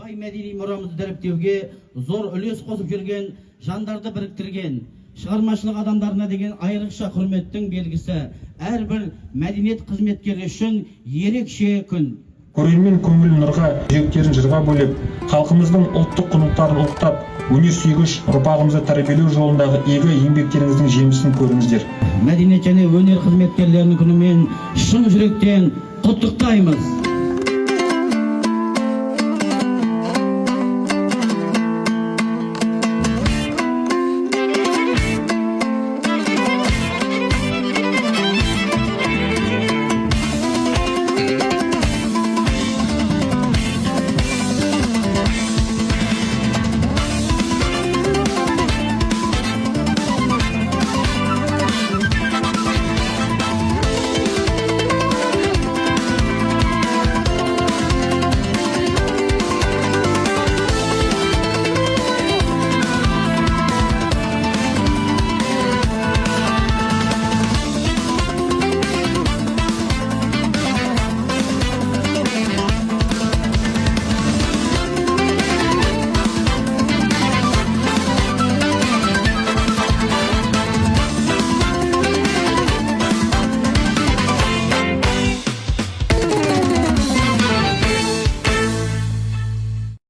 бай мәдени мұрамызды дәріптеуге зор үлес қосып жүрген жандарды біріктірген шығармашылық адамдарына деген айрықша құрметтің белгісі әрбір мәдениет қызметкері үшін ерекше күн. Көрермен көңіл нұрға, жүректерін жырға бөлеп, халқымыздың ұлттық құндылықтарын ұлықтап, өнер сүйгіш ұрпағымызды тәрбиелеу жолындағы игі еңбектеріңіздің жемісін көріңіздер. Мәдениет және өнер қызметкерлерінің күнімен шын жүректен құттықтаймыз.